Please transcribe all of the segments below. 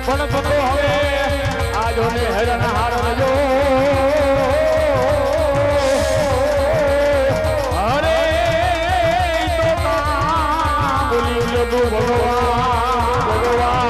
પણ તો હવે આજો ને હેરણ હારજો અરે તો કા બોલી લો ભગવાન ભગવાન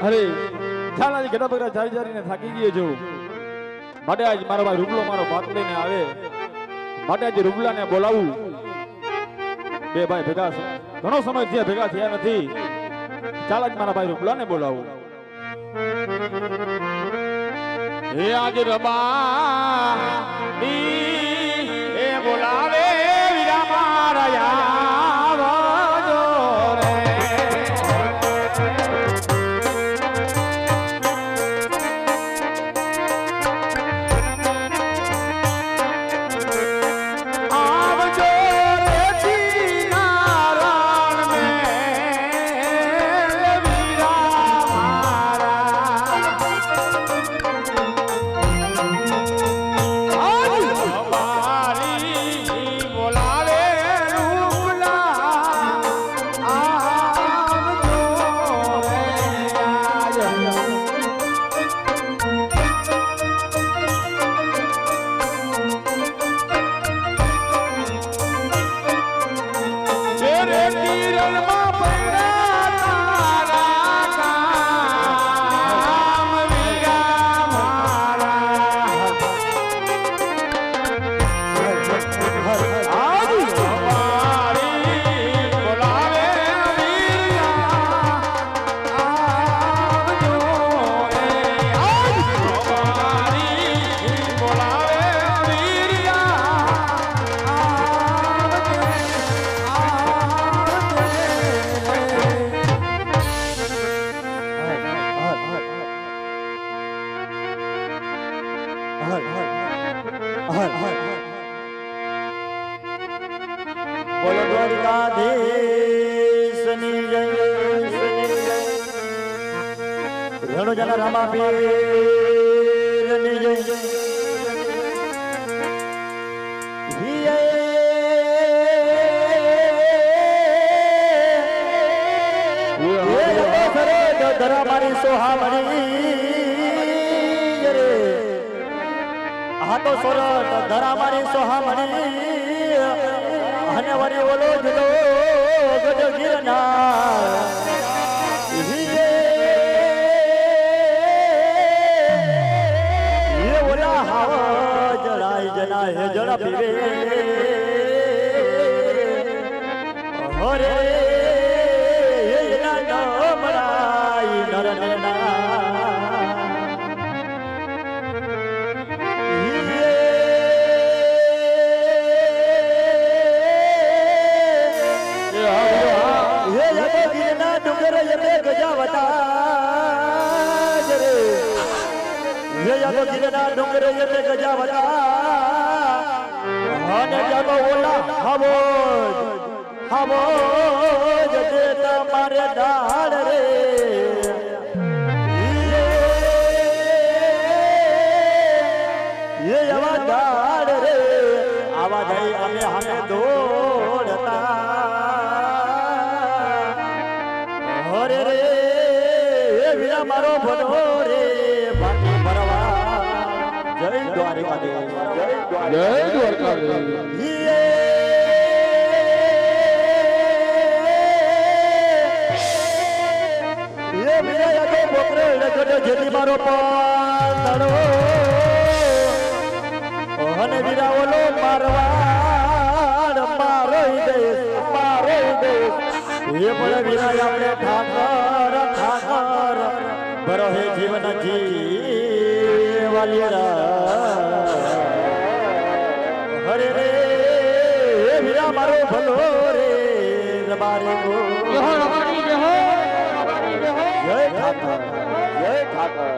અરે ઝાલાજી ઘટા બગડા જારી જારીને થાકી ગયો જો માટે આજ મારો ભાઈ રૂબલો મારો ભાત લઈને આવે માટે આજે રૂબલાને બોલાવું બે ભાઈ ભેગા ઘણો સમય થયા ભેગા થયા નથી ચાલ આજ મારા ભાઈ રૂબલાને બોલાવું હે આજ રબા એ બોલાવે વીરા મારા આવજો રે આવજો રે નારાયણ મે વીરા મારા બોલાવે રૂબલા આવજો રે કિરણમાં પૈડા તારા કામ વીરા મારા બોલાવે બોલો દ્વારિકાધીશની જય રણુજના રામા પીરની જય ધરા મારી સોહામણી રે આ તો સોરઠ ધરા મારી સોહામણી અને વરી ઓલો જુદો ગજ ગિરનાર એ ઓલા હાવ જડાઈ જના હે જડા પીવે હરે એ ના ડમરાઈ નર નરના ડુંગર એટલે ગજાવતા અને જાગો ઓલા હવો જતે તમારે ડાળ રે એ આવા ડાળ રે આવા જઈ અમે હમે દોડતા હરે રે એ વીરા મારો ભલો રે ભાટી ભરવા જય દ્વારકાધીશ જય દ્વારકાધીશ એ વીરા યાદો બોકરે લગડો જેતી મારો પાડો અને વીરા ઓલો મારવાડ મારો દેશ એ પણ વીરા આપણે ઠાકર બરો હે જીવન જીવાલિયા હરે રે વીરા મારો ભલો રે રબારે ગો જય રબારી જય જય ઠાકર જય ઠાકર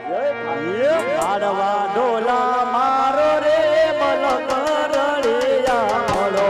જય ઠાકર પાડવા ડોલા મારો રે મલક રળિયા મળો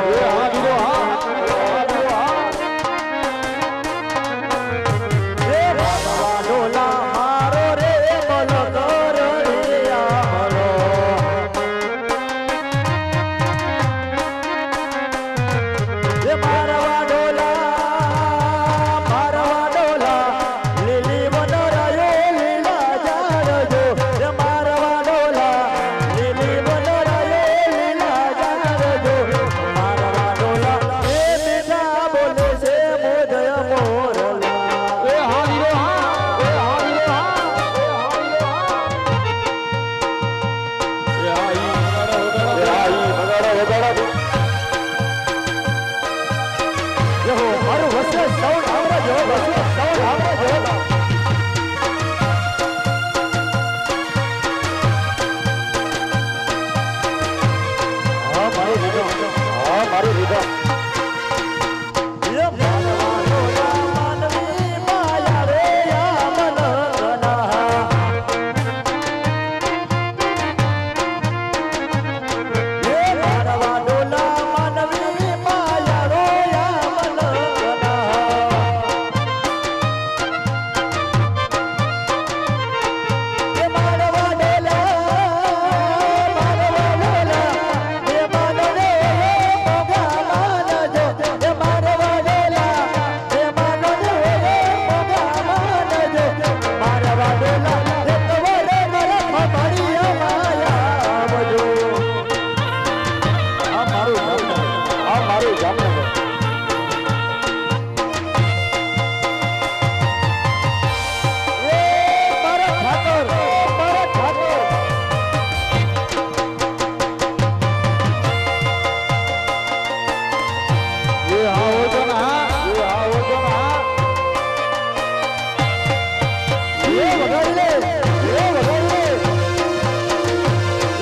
વગાડી લે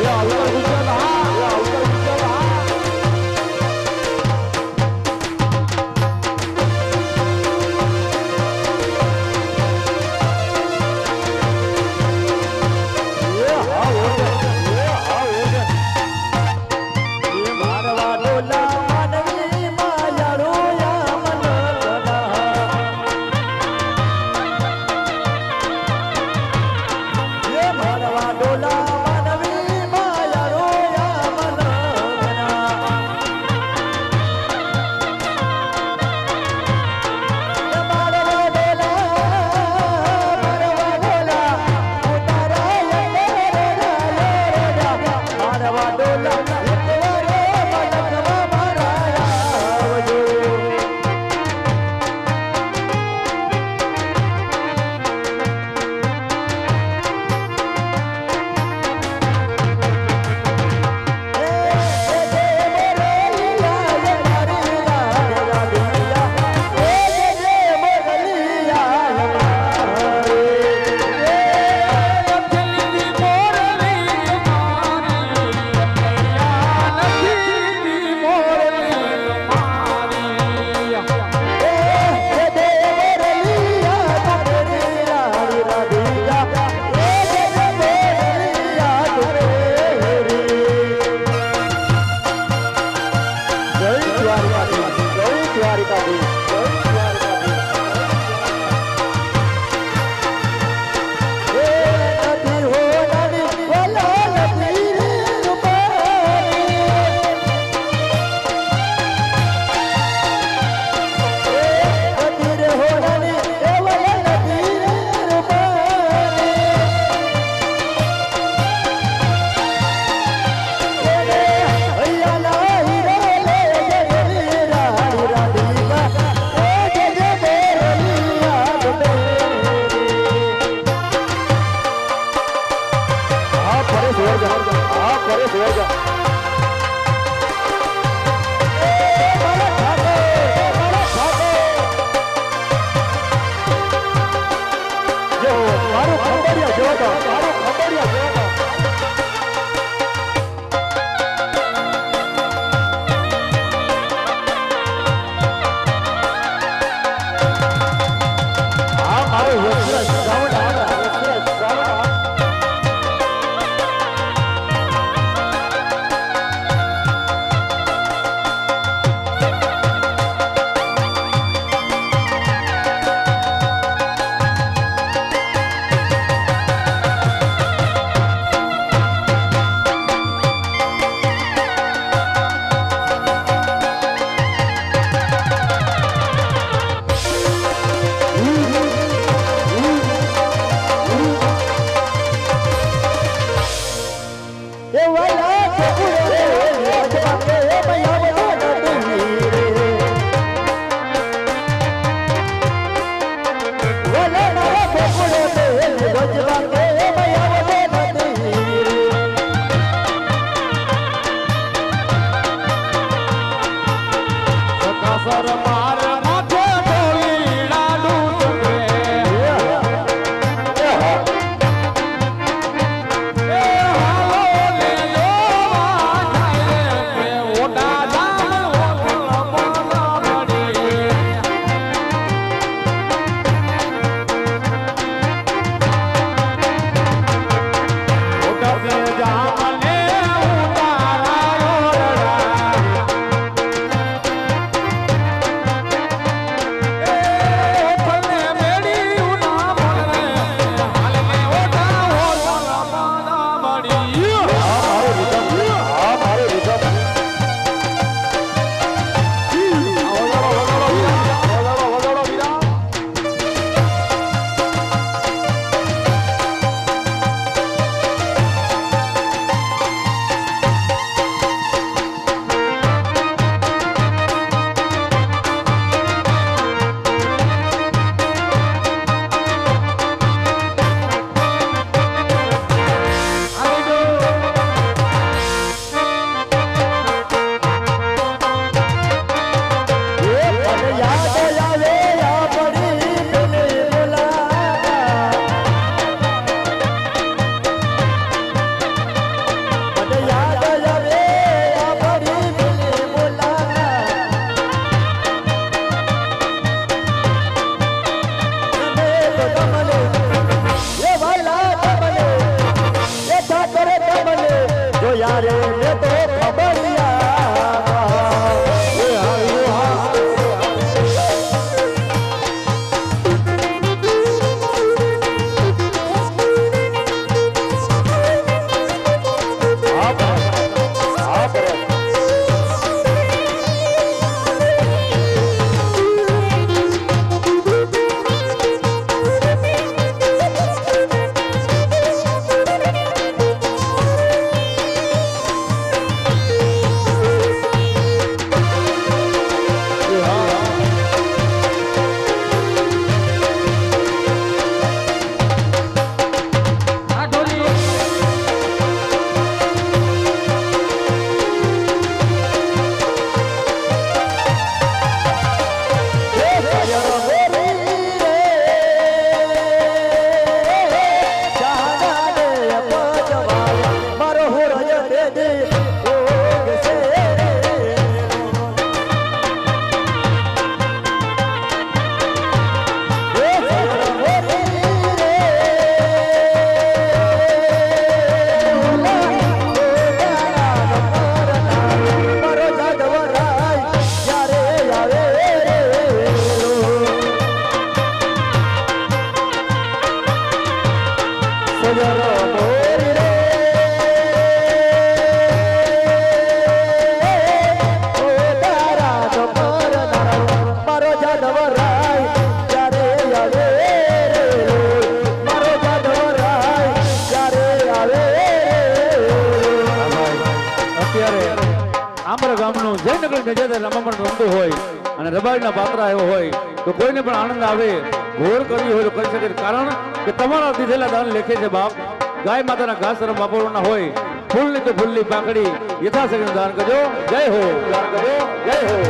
એ આવતા ગુજરાત હા એ આવતા ગુજરાત હા સજરો મોરી રે ઓ તારા તો પર મારો જાદવ રાય જ્યારે આવે મારો જાદવ રાય જ્યારે આવે અત્યારે આંબરા ગામનું જયનગર નજર રમણ રમતું હોય અને રબારીના પાત્રા એવો હોય તો કોઈને પણ આનંદ આવે ઘોર કરવી હોય તો કરી શકે કારણ કે તમારા દીધેલા દાન લેખે છે બાપ ગાય માતાના ઘાસ રમ વાપરવાના હોય ફૂલની તો ફૂલની પાકડી યથાશક્તિ દાન કરજો જય હો દાન કરજો જય હો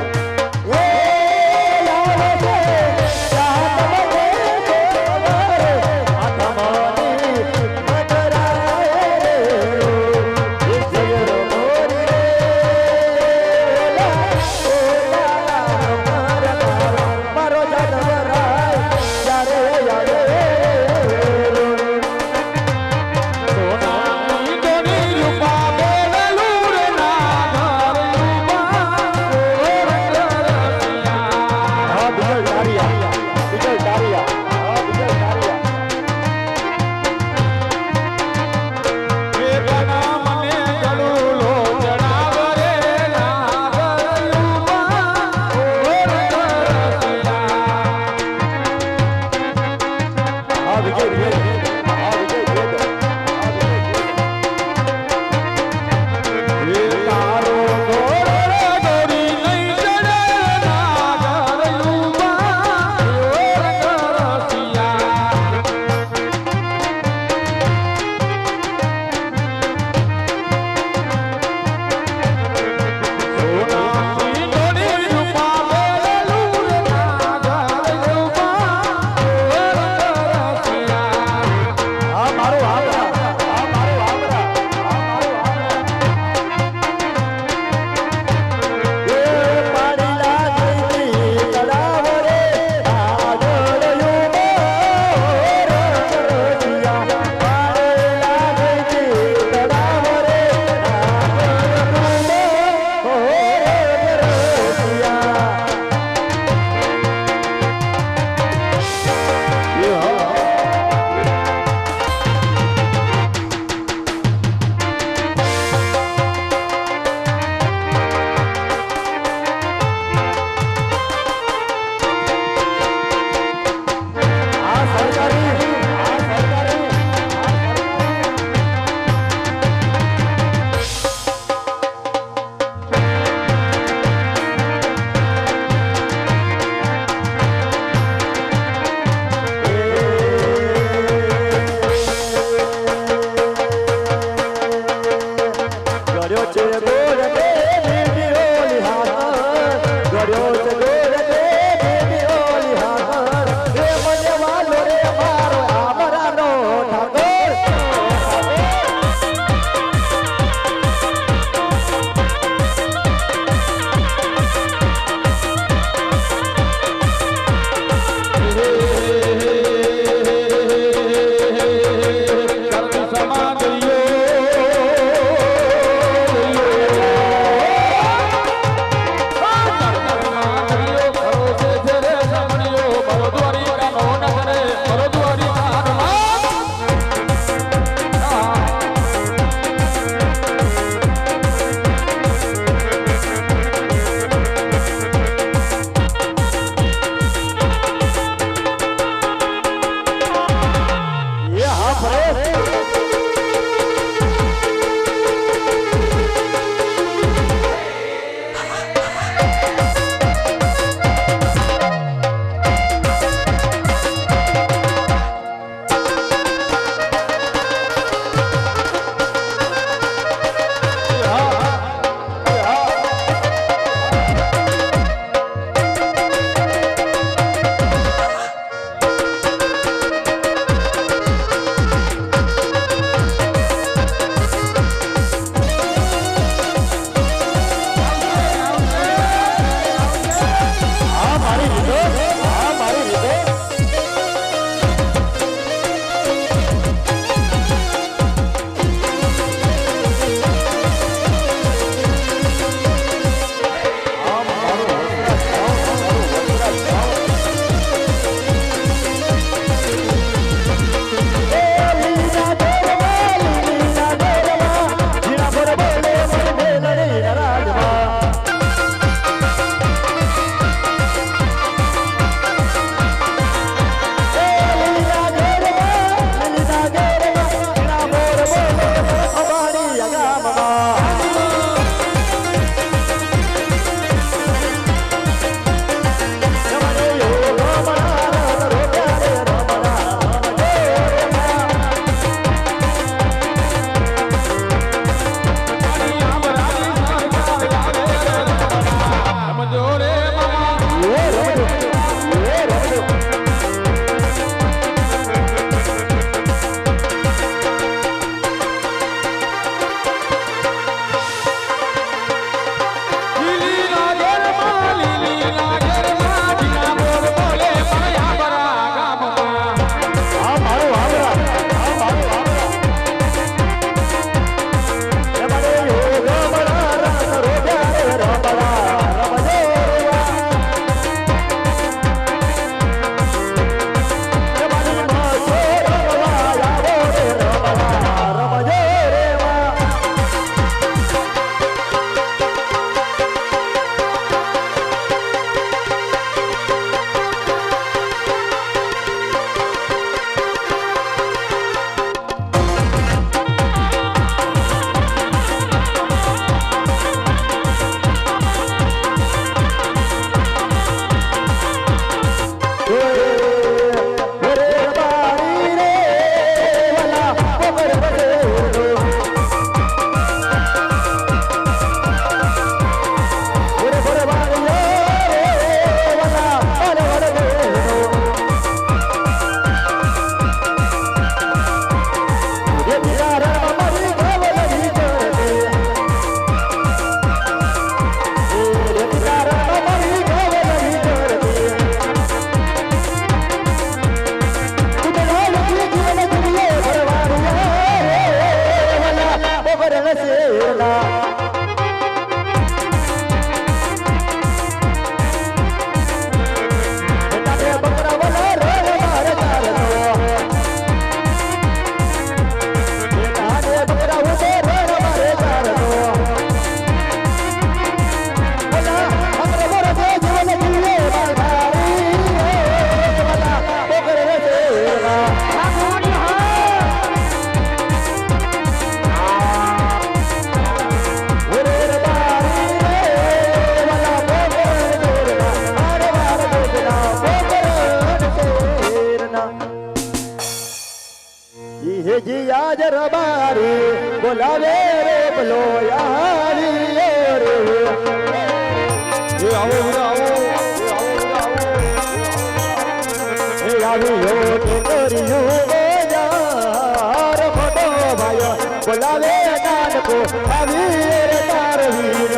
જી જી આજ રબારી બોલાવે રે બોલો યારી રે એ આવો વીરા આવો એ આવ્યો કે કર્યું યાર મોટો ભાઈ બોલાવે નાનકો આવી રે તાર વીર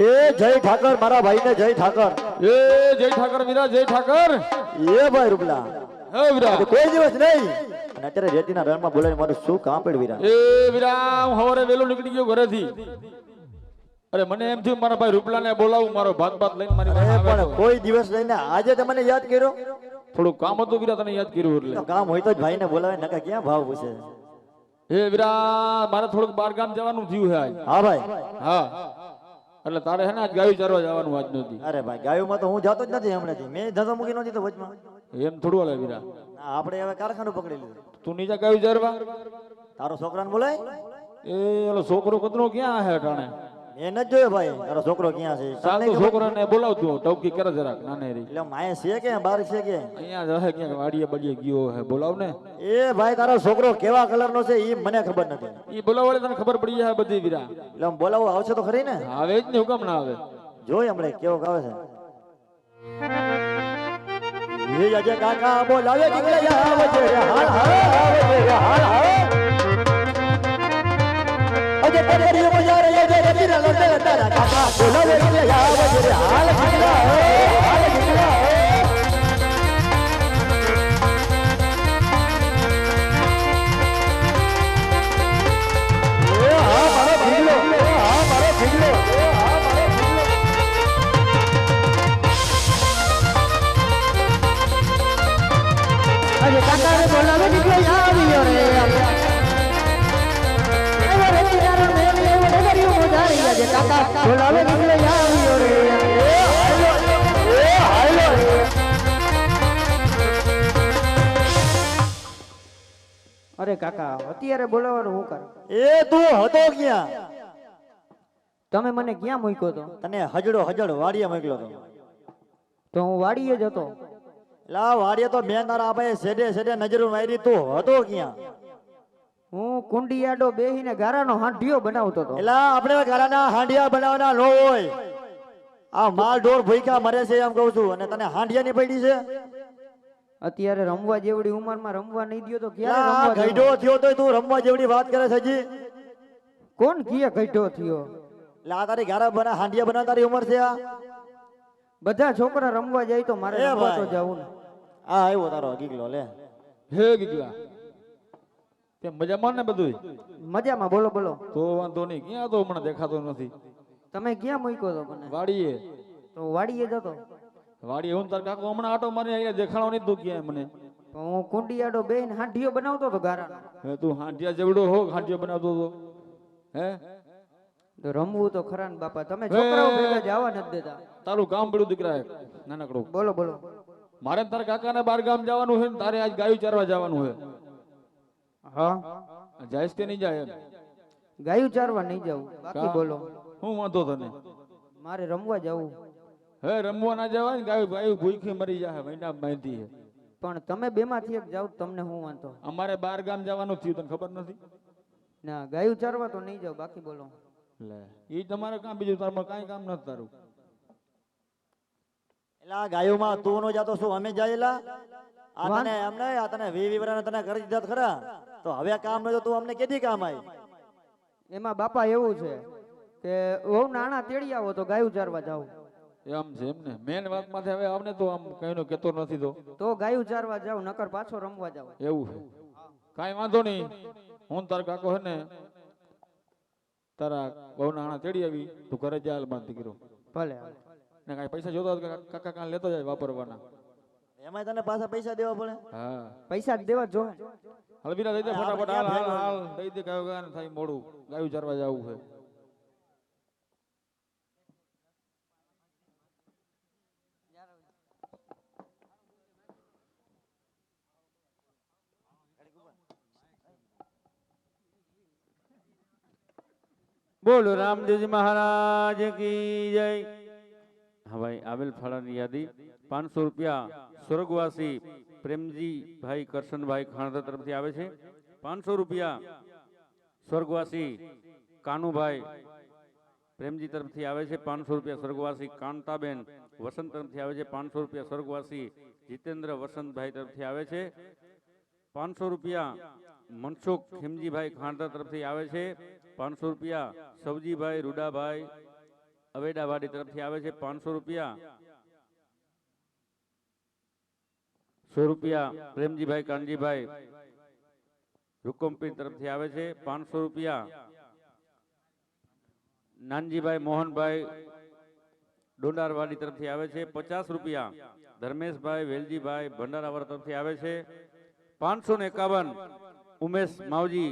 એ જય ઠાકર મારા ભાઈને જય ઠાકર એ જય ઠાકર વીરા જય ઠાકર એ ભાઈ રૂપલા હે વીરા કોઈ દિવસ નહીં અને અત્યારે રેતીના રણમાં બોલાવી મારું શું કામ પડ્યું વીરા એ વીરા હું સવારે વેલો નીકળી ગયો ઘરેથી અરે મને એમ થયું મારા ભાઈ રૂપલાને બોલાવું મારો ભાત ભાત લઈને મારી પાસે આવે પણ તો. કોઈ દિવસ લઈને આજે તમને યાદ કર્યો થોડું કામ હતું વીરા તને યાદ કર્યું તો એટલે કામ હોય તો જ ભાઈને બોલાવે નકા ક્યાં ભાવ પૂછે હે વીરા મારે થોડુંક બાર ગામ જવાનું થયું છે આજ હા ભાઈ હા એટલે તારે હે ને આજ ગાયું ચારવા જવાનું આજ નથી અરે ભાઈ ગાયોમાં તો હું જાતો જ નથી હમણાંથી મેં ધંધો મૂકી નહોતી તો વચમાં એમ થોડું હાલે વીરા ના, આપણે હવે કારખાનું પકડી લીધું તું નીચે ગાયું ચારવા તારો છોકરાને બોલાય એ ઓલો છોકરો કતરો ક્યાં હે ટાણે મેં નથી જોયો ભાઈ તારો છોકરો ક્યાં છે ચાલ તમને તો ખબર? છોકરાને બોલાવતું ટવકી કરે જરાક નાને રી એટલે માએ છે કે બાર છે કે અહીંયા જ હે ક્યાંક વાડીએ બડીએ ગયો હે બોલાવ ને એ ભાઈ તારો છોકરો કેવા કલરનો છે એ મને ખબર નથી ઈ બોલાવડે તને ખબર પડી જાય બધી વીરા એટલે આમ બોલાવો આવશે તો ખરી ને આવે જ ને હુકમ ના આવે જોઈ હમણે કેવો ગાવે છે એ આજે કાકા બોલાવે દીકરા આવે છે રે હાલ હાલ આવે છે રે હાલ હાલ આજે પરેરી બજાર એ જે રતીના લડે તારા કાકા બોલાવે દીકરા આવે છે રે હાલ દીકરા હાલ દીકરા એ હા મારો ભીગલો હા મારો ભીગલો હા મારો ભીગલો આજે કાકાને બોલાવે નીકળો આવ્યો રે એવો રેતીદારો મેલ એવો ડગરિયો મોજારી આજે કાકા બોલાવે નીકળો આવ્યો રે અરે કાકા અત્યારે બોલાવવાનું હું કર એ તું હતો ક્યાં તમે મને ક્યાં મૂક્યો તો તને હજડો હજડ વાડીએ મોકલ્યો તો તો હું વાડીએ જ હતો લા વાડીએ તો મેં તારા આપણે સેડે સેડે નજર મારી તું હતો ક્યાં હું કુંડિયાડો બેહીને ગારાનો હાંડિયો બનાવતો હતો એલા આપણે ગારાના હાંડિયા બનાવવાના નો હોય આ માલ ઢોર ભૂખ્યા મરે છે એમ કહું છું અને તને હાંડિયા ની પડી છે અત્યારે રમવા જેવડી ઉંમરમાં રમવા નહીં દ્યો તો ક્યારે એલા, આ રમવા ગઈઢો જવું? થયો તોય તું રમવા જેવડી વાત કરે છે હજી કોણ કીએ ગઈઢો થયો એટલે આ તારી ગારા બના હાંડિયા બના તારી ઉંમર છે આ બધા છોકરા રમવા જાય તો મારે એ રમવા તો ભાઈ. જવું ને આ આવ્યો તારો ગીગલો લે હે ગીગલા તે મજામાં ને બધું મજામાં બોલો બોલો તો વાંધો નહીં ક્યાં તો હમણાં દેખાતો નથી તમે ક્યાં મૂક્યો તો મને વાડીએ તો વાડીએ જતો વાડીએ હું તાર કાકો હમણાં આટો મારી અહીંયા દેખાડો નહીં તું ક્યાંય મને તો હું કુંડિયાડો બેહીને હાંડિયો બનાવતો હતો ગારાનો હે તું હાંડિયા જેવડો હો હાંડિયો બનાવતો હતો હે તો રમવું તો ખરા ને બાપા તમે છોકરાઓ ભેગા જવા નથી દેતા તારું કામ પડ્યું દીકરા એક નાનકડું બોલો બોલો મારે તારા કાકાને બાર ગામ જવાનું છે ને તારે આજ ગાયું ચારવા જવાનું છે હા જાયસ કે નહીં જાય એમ ગાયું ચારવા નહીં જવું બાકી કા? બોલો હું વાંધો તને મારે રમવા જવું હે રમવા ના જવાય ને ગાયું ગાયું ભૂખી મરી જાય મહિના બાંધી છે પણ તમે બેમાંથી એક જાવ તમને હું વાંધો અમારે બાર ગામ જવાનું થયું તને ખબર નથી ના ગાયું ચારવા તો નહીં જાવ બાકી બોલો લે ઈ તમારે કામ બીજું તારમાં કાંઈ કામ નથી તારું એલા ગાયોમાં તું નો જાતો શું અમે જાયેલા આ વાંધ- તને એમ નહીં આ તને વી વિવરાને તને કરી દીધા તો ખરા તો હવે કામ ન તો તું અમને કેદી કામ આવી એમાં બાપા એવું છે કે બહુ નાના તેડી આવો તો ગાયું ચારવા જાવ એમ છે એમ ને મેન વાત માથે હવે આવને તો આમ કઈનો કેતો નથી તો ગાયું ચારવા જાવ નકર પાછો રમવા જાવ એવું છે કાંઈ વાંધો નહીં હું તાર કાકો હે ને તારા બહુ નાણા તેડી આવી તું ઘરે જા હાલમાં દીકરો ભલે ને કાંઈ પૈસા જોતા હોય તો કાકા કાં લેતો જાય વાપરવાના એમાં તને પાછા પૈસા દેવા પડે હા પૈસા જ દેવા જો હલબીરા દઈ દે આપણે ફટાફટ ક્યાં હાલ હાલ ભેગા હાલ દઈ દે કયો ગાન થાય મોડું ગાયું ચારવા જવું છે બોલો રામદેવજી મહારાજ કી જય. હા ભાઈ, આવેલ ફાળાની યાદી 500 રૂપિયા સ્વર્ગવાસી પ્રેમજીભાઈ કરશનભાઈ ખાણદર તરફથી આવે છે. 500 રૂપિયા સ્વર્ગવાસી કાનુભાઈ પ્રેમજી તરફથી આવે છે. 500 રૂપિયા સ્વર્ગવાસી કાંતાબેન વસંત તરફથી આવે છે. 500 રૂપિયા સ્વર્ગવાસી જીતેન્દ્ર વસંતભાઈ તરફથી આવે છે. 500 રૂપિયા મનસુખ ખીમજીભાઈ ખાણદર તરફથી આવે છે. 500 રૂપિયા સવજીભાઈ રૂડાભાઈ અવેડાવાડી તરફથી આવે છે. 500 રૂપિયા 100 રૂપિયા પ્રેમજીભાઈ કાનજીભાઈ રૂકમપીર તરફથી આવે છે. 500 રૂપિયા નાનજીભાઈ મોહનભાઈ ડોંડારવાડી તરફથી આવે છે. 50 રૂપિયા ધર્મેશભાઈ વેલજીભાઈ ભંડારાવાળા તરફથી આવે છે. 551 ઉમેશ માવજી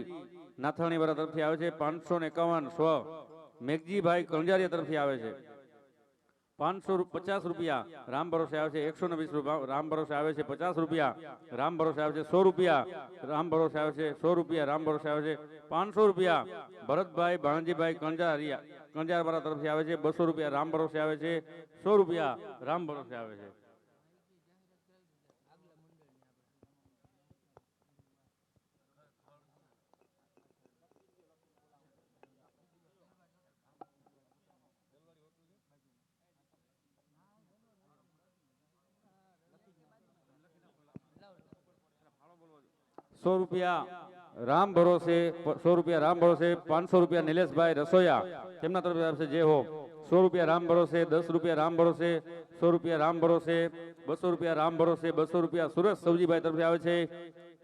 નાથાણીવાળા તરફથી આવે છે. 551 સ્વ મેઘજીભાઈ કંજારિયા તરફથી આવે છે. 550 રૂપિયા રામ ભરોસે આવે છે. 120 રૂપિયા રામ ભરોસે આવે છે. 50 રૂપિયા રામ ભરોસે આવે છે. 100 રૂપિયા રામ ભરોસે આવે છે. 100 રૂપિયા રામ ભરોસે આવે છે. 500 રૂપિયા ભરતભાઈ ભાણજીભાઈ કંજારવાળા તરફથી આવે છે. 200 રૂપિયા રામ ભરોસે આવે છે. 100 રૂપિયા રામ ભરોસે આવે છે. સો રૂપિયા રામ ભરોસે 100 રૂપિયા રામ ભરોસે. 500 રૂપિયા નિલેશભાઈ રસોયા તેમના તરફથી આવશે જે હો. 100 રૂપિયા રામ ભરોસે. 10 રૂપિયા રામ ભરોસે. 100 રૂપિયા રામ ભરોસે. 200 રૂપિયા રામ ભરોસે. 200 રૂપિયા સુરેશ સવજીભાઈ તરફથી આવે છે.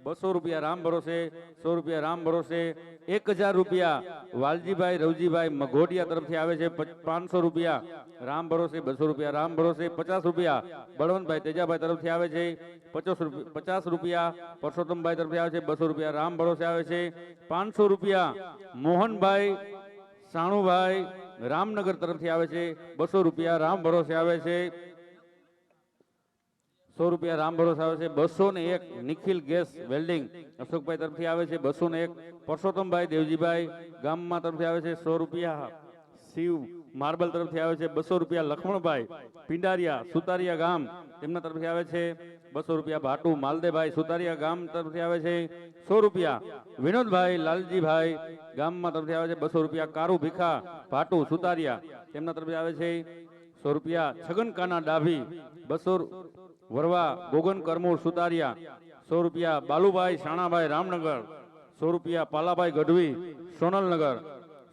200 રૂપિયા રામ ભરોસે. 100 રૂપિયા રામ ભરોસે. 1000 રૂપિયા વાલજીભાઈ રવજીભાઈ મઘોડિયા તરફથી આવે છે. 500 રૂપિયા રામ ભરોસે. 200 રૂપિયા રામ ભરોસે. 50 રૂપિયા બળવંતભાઈ તેજાભાઈ તરફથી આવે છે. 50 રૂપિયા પરસોત્તમભાઈ તરફથી આવે છે. 200 રૂપિયા રામ ભરોસે આવે છે. 500 રૂપિયા મોહનભાઈ સાણુભાઈ રામનગર તરફથી આવે છે. 200 રૂપિયા રામ ભરોસે આવે છે. 100 રૂપિયા રામ ભરોસે આવે છે. 201 નિખિલ ગેસ વેલ્ડિંગ અશોકભાઈ તરફથી આવે છે. 201 પરસોત્તમભાઈ દેવજીભાઈ ગામમાં તરફથી આવે છે. 100 રૂપિયા શિવ માર્બલ તરફથી આવે છે. 200 રૂપિયા લક્ષ્મણભાઈ પિંડારિયા સુતારિયા ગામ તેમના તરફથી આવે છે. 200 રૂપિયા ભાટુ માલદેભાઈ સુતારિયા ગામ તરફથી આવે છે. 100 રૂપિયા વિનોદભાઈ લાલજીભાઈ ગામમાં તરફથી આવે છે. 200 રૂપિયા કારુ ભીખા ભાટુ સુતારિયા તેમના તરફથી આવે છે. 100 રૂપિયા છગનકાના ડાભી 200 વરવા ગોગન કરમૂળ સુતારિયા. 100 રૂપિયા બાલુભાઈ શાણાભાઈ રામનગર. 100 રૂપિયા પાલાભાઈ ગઢવી સોનલનગર.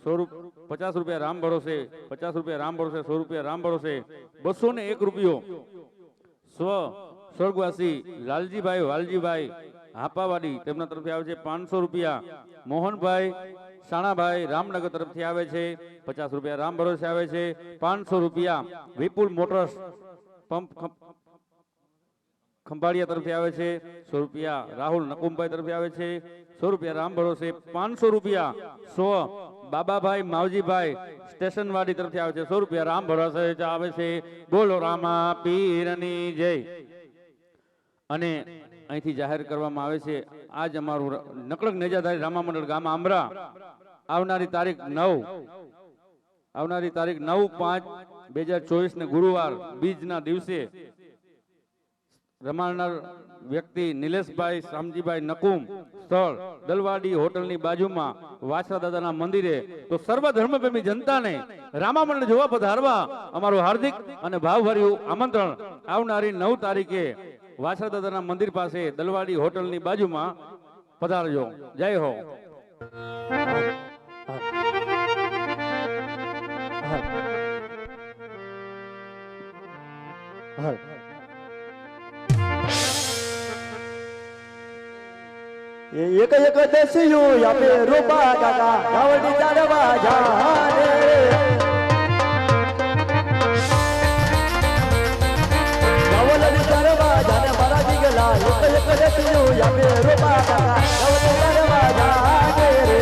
50 રૂપિયા રામ ભરોસે. 50 રૂપિયા રામ ભરોસે. 100 રૂપિયા રામ ભરોસે. 201 રૂપિયો સ્વર્ગવાસી લાલજીભાઈ વાલજીભાઈ હાપાવાડી તેમના તરફથી આવે છે. 500 રૂપિયા મોહનભાઈ શાણાભાઈ રામનગર તરફથી આવે છે. 50 રૂપિયા રામ ભરોસે આવે છે. 500 રૂપિયા વિપુલ મોટર્સ પંપ ખંભાળિયા તરફથી આવે છે. 100 રૂપિયા રાહુલ નકુમભાઈ તરફથી આવે છે. 100 રૂપિયા રામ ભરોસે. 500 રૂપિયા બાબાભાઈ માવજીભાઈ સ્ટેશનવાડી તરફથી આવે છે. 100 રૂપિયા રામ ભરોસે આવે છે. બોલો રામા પીરની જય. અને અહીંથી જાહેર કરવામાં આવે છે આજ અમારું નકળક નેજાધારી રામા મંડળ ગામ આંબરા આવનારી તારીખ 9/5/2024 ને ગુરુવાર બીજના દિવસે રમાડનાર વ્યક્તિ નિલેશભાઈ શામજીભાઈ નકુમ. સ્થળ દલવાડી હોટલની બાજુમાં વાછરા દાદાના મંદિરે. તો સર્વ ધર્મપ્રેમી જનતાને રામા મંડળ જોવા પધારવા અમારું હાર્દિક અને ભાવભર્યું આમંત્રણ. આવનારી 9 તારીખે વાછરા દાદાના મંદિર પાસે દલવાડી હોટલની બાજુમાં પધારજો. જય હો. એક એક દસ્યું આપે રૂપા કાકા ગાવડી ચાલવા જાને ગાવડી ચાલવા જાને મારા દીગલા. એક એક દસ્યું આપે રૂપા કાકા ગાવડી ચાલવા જાને રે.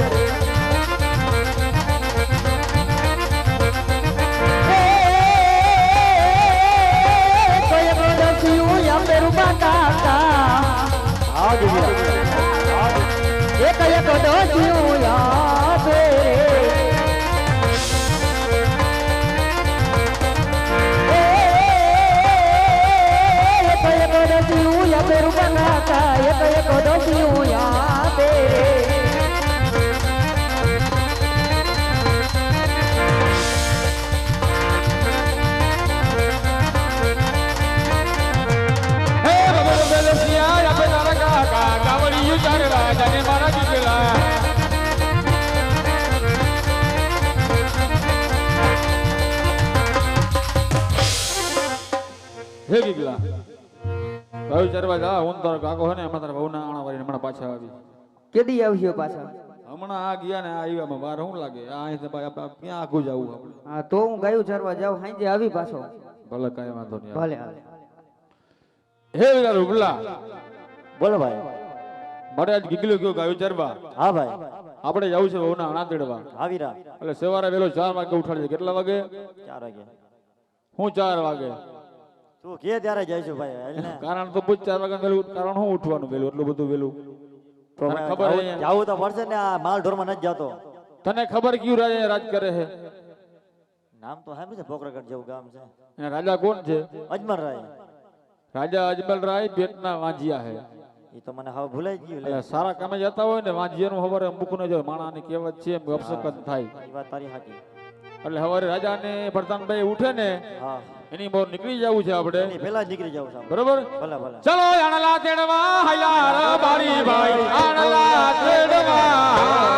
એક દસ્યું આપે રૂપા કાકા આ દીગલા. એક એક દોસ્યું યાદ રે. હે ગીગલા ગાયું ચરવા જા હું તારો કાકો હે ને એમાં તારા વહુના આણા વાળીને હમણાં પાછા આવી કેદી આવશો પાછા? હમણાં આ ગયા ને આ આવ્યામાં વાર શું લાગે આ અહીં ક્યાં આખું જવું આપણે હા તો હું ગાયું ચરવા જાઉં સાંજે આવી પાછો. ભલે કાંઈ વાંધો નહીં ભલે હાલે. હે વિલા રૂબલા બોલો ભાઈ. મારે આજ ગીગલો ગયો ગાયું ચરવા હા ભાઈ. આપણે જવું છે વહુના આણા તેડવા આવી રા. એટલે સવારે વહેલો 4 વાગે ઉઠાડજે કેટલા વાગે 4 વાગે. હું 4 વાગે તું કે ત્યારે જઈશું ભાઈ હાલ ને. કારણ તો પૂછ 4 વાગે વહેલું કારણ હું ઉઠવાનું વહેલું એટલું બધું વહેલું તો તને ખબર હે જાવું તો પડશે ને. આ માલ ઢોરમાં નથી જતો. તને ખબર ક્યું રાજ કરે છે નામ તો સાંભળ્યું છે. પોકરગઢ જેવું ગામ છે. એના રાજા કોણ છે અજમલ રાય. રાજા અજમલ રાય પેટના વાંજિયા હે એ તો મને હવે ભૂલાઈ ગયું. એટલે સારા કામે જતા હોય ને વાંજિયાનું ખબર મૂક ન જાય માણાની કહેવત છે એમ અપશકન થાય એ વાત તારી સાચી. એટલે સવારે રાજાને પ્રધાનભાઈ ઉઠે ને હા એની મોર નીકળી જવું છે આપણે એની પહેલા જ નીકળી જાવ સાહેબ. બરોબર ભલે ભલે. ચલો આણલા તેડવા હૈયા બારી ભાઈ આણલા તેડવા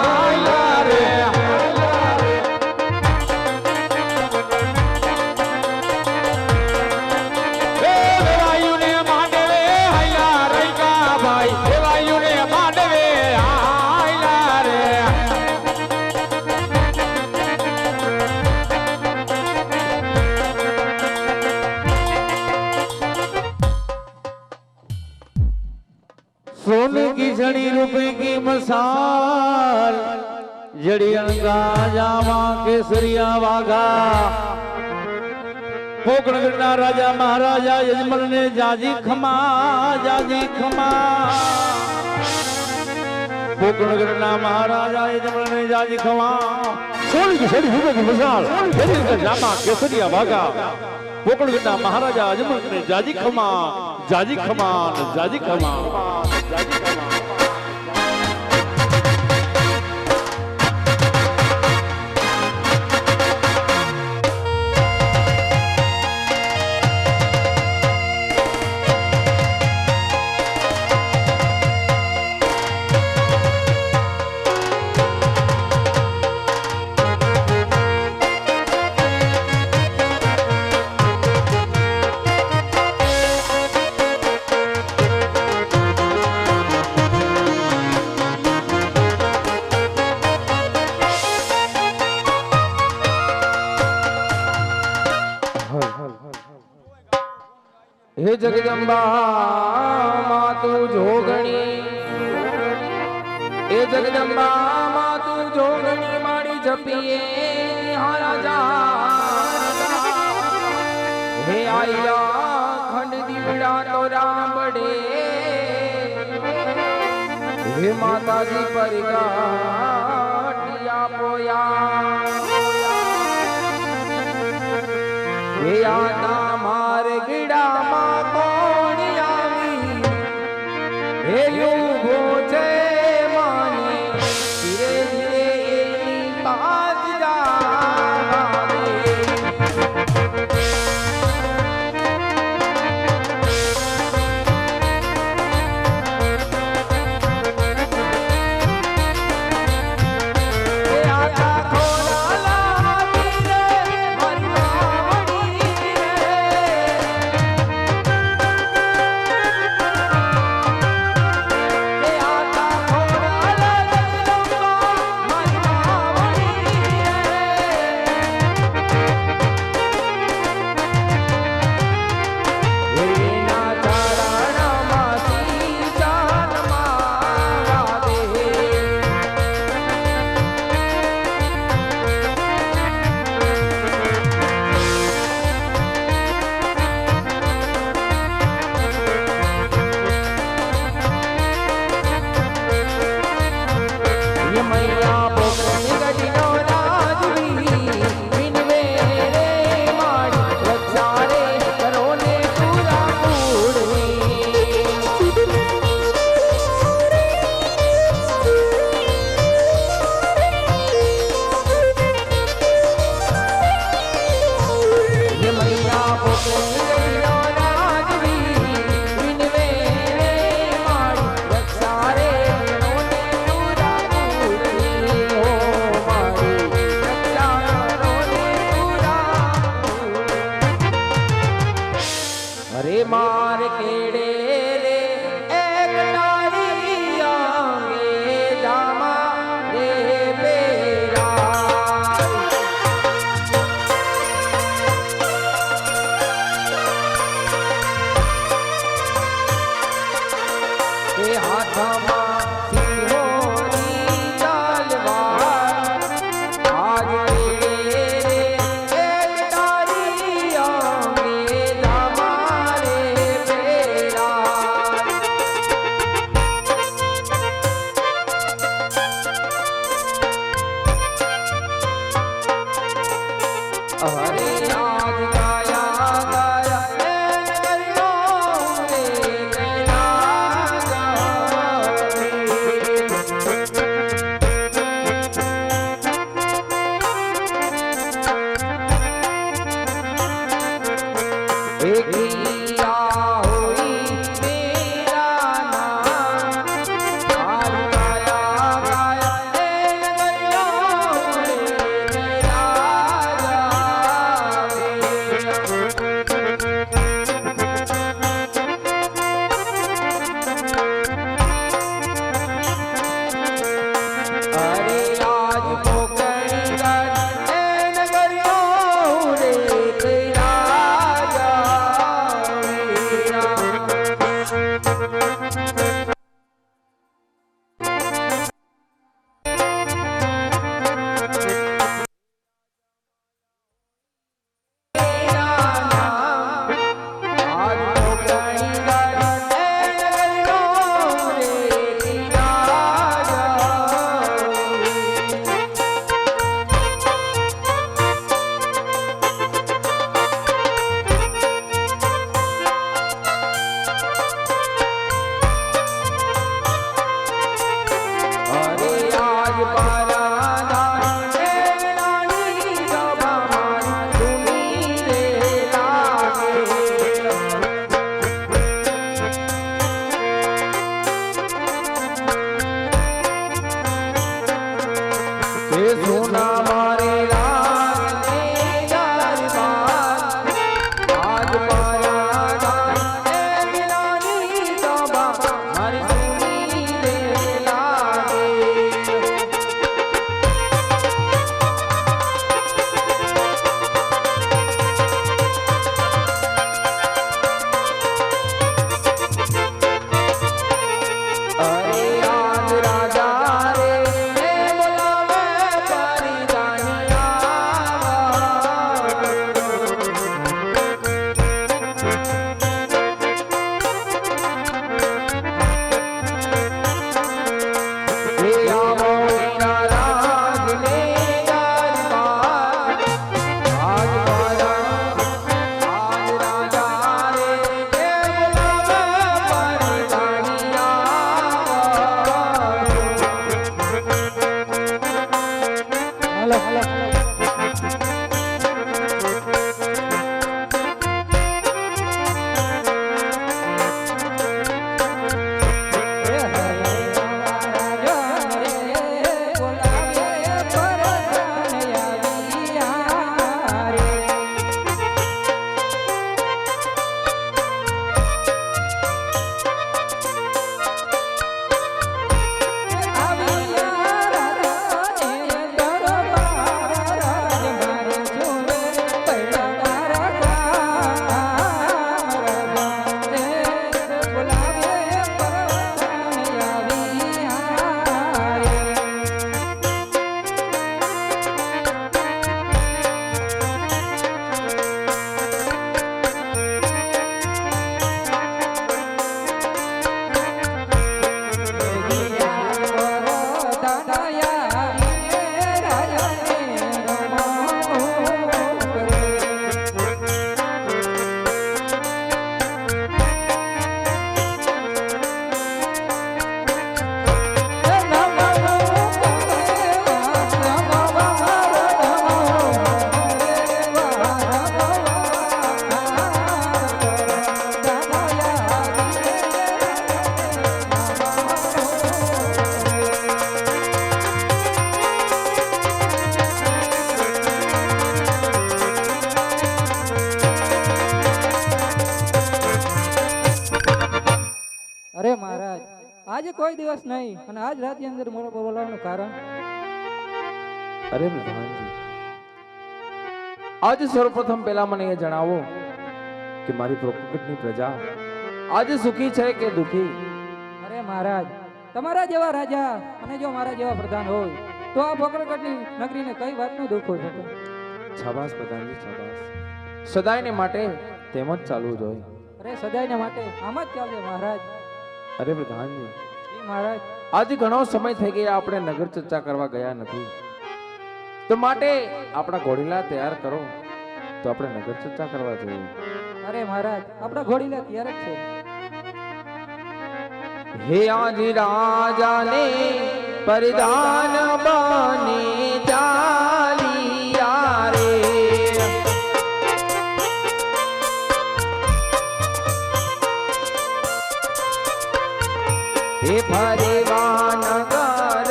હૈયા રે सोने की छड़ी रुपए की मसाल जड़ी अणगा जावा केसरिया वागा पोकणगढ़ना राजा महाराजा यजमल ने जाजी खमा पोकणगढ़ना महाराजा यजमल ने जाजी खमा सोने की छड़ी रुपए की मसाल जड़ी अणगा जावा केसरिया वागा पोकणगढ़ना महाराजा यजमल ने जाजी खमा जाजी खमा हे जगदंबा मातु जोगणी हे जगदंबा मातु जोगणी मारी जपिए निहारा जा हे आया खंड दीवड़ा तो राम बड़े हे माता जी परिगाटिया पोया हे आना मार गिड़ा हे युगो जय माने धीरे धीरे बाज जा हे आका खोला ला धीरे मरी હરે આજ ગાયા ગાયા એ નગરિયો રે કૈલાસ એकिया होई मेरा नाम आज गाया गाया ए नगरियो रे अरे आज पोखरी गढ़ ए नगरियो रे कैलास सोना मारे लाल दरबार आज पारा मिलानी बाबा मारी सुनी रे लागे अरे आज राजा रे અરે મહારાજ આજે કોઈ દિવસ નહીં અને આજ રાતની અંદર મારો બોલાવવાનું કારણ અરે પ્રધાનજી આજે સર્વપ્રથમ પહેલા મને એ જણાવો કે મારી પ્રોકટની પ્રજા આજે સુખી છે કે દુખી? અરે મહારાજ તમારા જેવા રાજા અને જો મારા જેવા પ્રધાન હોય તો આ પોકરકટની નગરીને કઈ વાતનું દુઃખ હોય શકે? શાબાશ પ્રધાનજી શાબાશ. સદાયને માટે તેમ જ ચાલવું જોઈએ. અરે સદાયને માટે આમ જ ચાલે મહારાજ. અરે પ્રધાનજી મહારાજ આજે ઘણો સમય થઈ ગયા આપણે નગર ચર્ચા કરવા ગયા નથી, તો માટે આપણા ઘોડીલા તૈયાર કરો તો આપણે નગર ચર્ચા કરવા જઈએ. અરે મહારાજ આપણા ઘોડીલા તૈયાર જ છે. હે આજ રાજાને પરિધાન બની ચાલિયા રે. હે ફરેવા નગર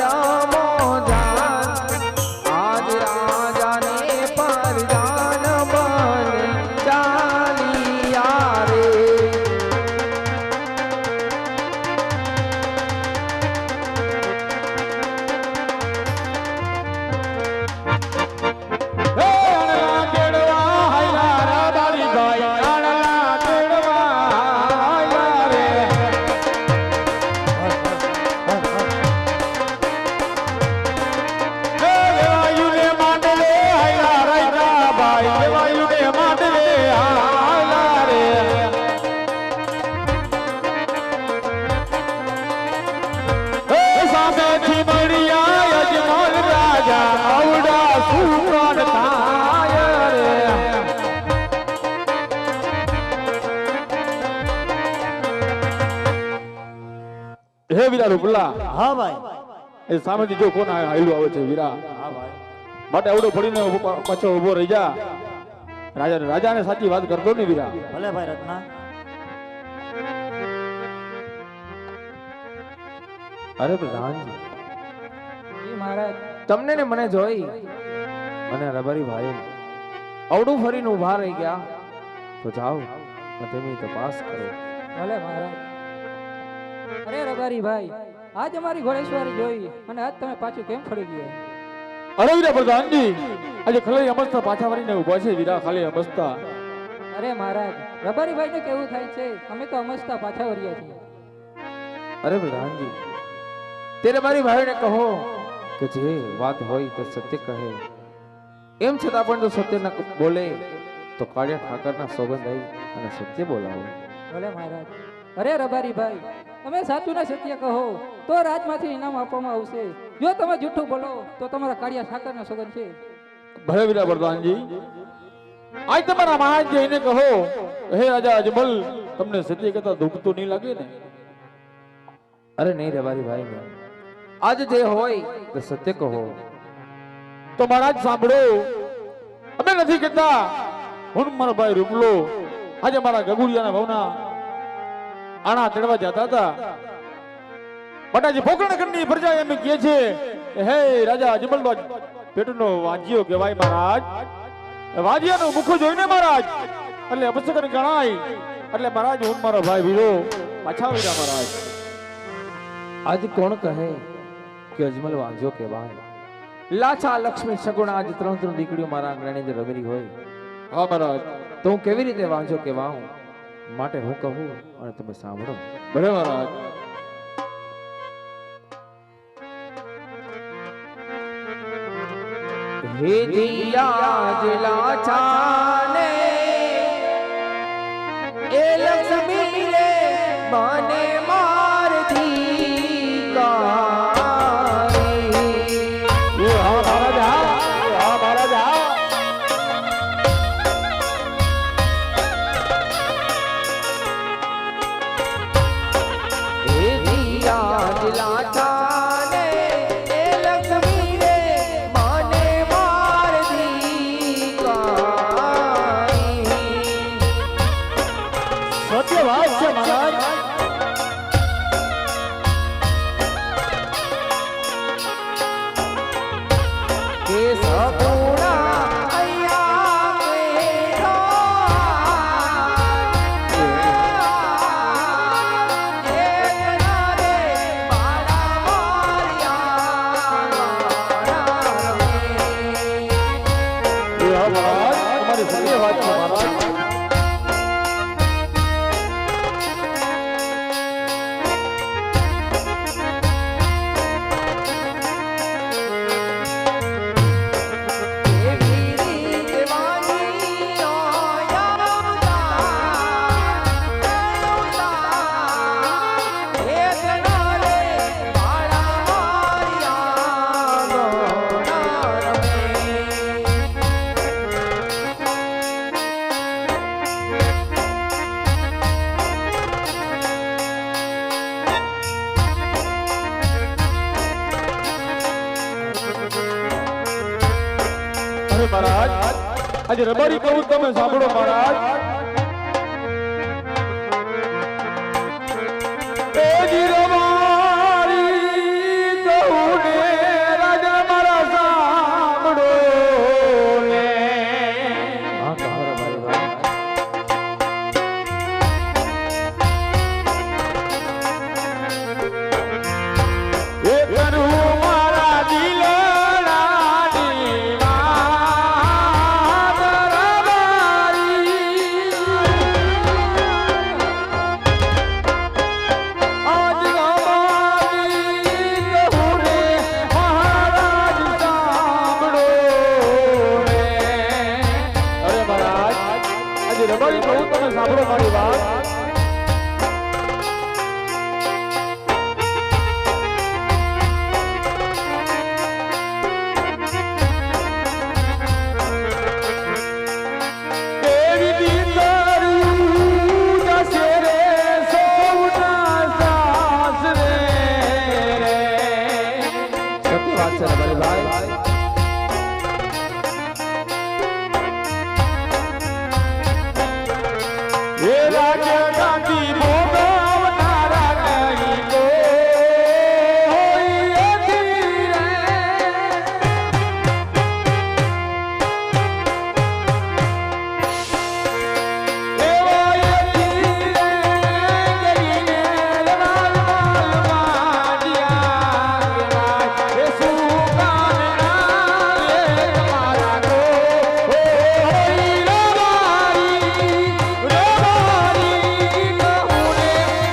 મોજાન આજ રાજાને પરિધાન બની ચાલિયા રે. હે અણલા કેળવા હાયલા રબારી ભાઈ અણલા કેળવા હાયલા રે. હે દેવાયુને માંડલે હાયલા રાયતા ભાઈ દેવાયુને માંડલે હાયલા રે. હે સામેથી મળ્યા યજમાન રાજા આવડા સુકાન થાય રે. હે વીરા રૂપલા હા ભાઈ એ સામેથી જો કોણ હાયલું આવે છે વીરા હા ભાઈ માટે આવડો પડીને પાછો ઉભો રહી જા. રાજાને સાચી વાત કરતો ને વીરા. ભલે ભાઈ રત્ના અરે પ્રધાનજી, જી મહારાજ. તમને ને મને જોઈ અને રબારી ભાઈ અવડું ફરીને ઊભા રહી ગયા તો જાઓ અને તેમની તપાસ કરો. ભલે મહારાજ. અરે રબારી ભાઈ આજ અમારી ઘોડેશ્વરી જોઈ અને આજ તમે પાછું કેમ ફરી ગયા? અરે વીરા પ્રધાનજી આજે ખાલી અમસ્તા પાછા વળીને ઉભા છે વીરા, ખાલી અમસ્તા. અરે મહારાજ રબારી ભાઈ ને કેવું થાય છે, અમે તો અમસ્તા પાછા વળ્યા છીએ. અરે પ્રધાનજી, તેરે મારી ભાઈને કહો કે જે વાત હોય તે સત્ય કહે. એમ છતાં પણ જો સત્ય ન બોલે તો કાળિયા ઠાકરના સોગંદ આવી અને સત્ય બોલાવો. ભલે મહારાજ. અરે રબારી ભાઈ તમે સાચું ને સત્ય કહો તો રાજમાંથી ઇનામ આપવામાં આવશે. જો તમે જૂઠું બોલો તો તમારા કાળિયા ઠાકરના સોગંદ છે. ભલે વીરા પ્રધાનજી આજ તમારા મહારાજ જઈને કહો હે રાજા અજમલ તમને સત્ય કહેતા દુઃખ તો નહીં લાગે ને? અરે નહીં રબારી ભાઈ ને આજ જે હોય તે સત્ય કહો. તો મહારાજ સાંભળો, અમે નથી કહેતા હું મારો ભાઈ રૂપલો આજે મારા ગગુડિયાના ભાવના આણા તેડવા જતા હતા. બટાજી પોકરણગઢની પ્રજા એમ કહે છે કે હે રાજા અજમલબાદ પેટનો વાંજિયો કહેવાય મહારાજ. વાંજિયાનું મુખ જોઈને મહારાજ એટલે અપશકન ગણાય. એટલે મહારાજ હું મારો ભાઈ વીરો પાછા વીરા મહારાજ. આજ કોણ કહે કે અજમલ વાંજો કહેવાય? લાછા લક્ષ્મી સગુણા આજ ત્રણ ત્રણ દીકરીઓ મારા આંગણાની અંદર રમેલી હોય હા મહારાજ. તો હું કેવી રીતે વાંજો કહેવાઉં? માટે હું કહું અને તમે સાંભળો. ભલે મહારાજ. હે દિયા જલા છાને એ લક્ષ્મી રે મને મારથી કારી. હા મહારાજ, હા મહારાજ, હા. હે દિયા જલા છાને એ લક્ષ્મી રે મને મારથી કારી. સત્ય વાત છે મહારાજ. કે સગુણા અહીંયા કેરો એકના રે મારા મારિયા રે. હા મહારાજ, તમારી સત્ય વાત છે મહારાજ. એવી રીતે વાની આયા એકના રે મારા મારિયા રે. આજે રબારી કહું તમે સાંભળો મહારાજ એ જી રબારી કહું ને રાજા મારા સાંભળો ને હા કહો રબારી ભાઈ એ કરું મારા દિલડાની વાત રબારી આજ રબારી કહું રે મહારાજ સાંભળો રે અરે મહારાજ આજે રબારી કહું તમે સાંભળો મારી વાત એવી દીકરું જશે રે સૌના સાસરે રે સત્ય વાત છે રબારી ભાઈ એ રાજ્ય ગાંધી ભોગવનારા નહીં કોઈ એથી રે એવા એથી રે કરીને લાલ માલ માંડ્યા એ સુકાન આવે તમારા કો રબારી કહું ને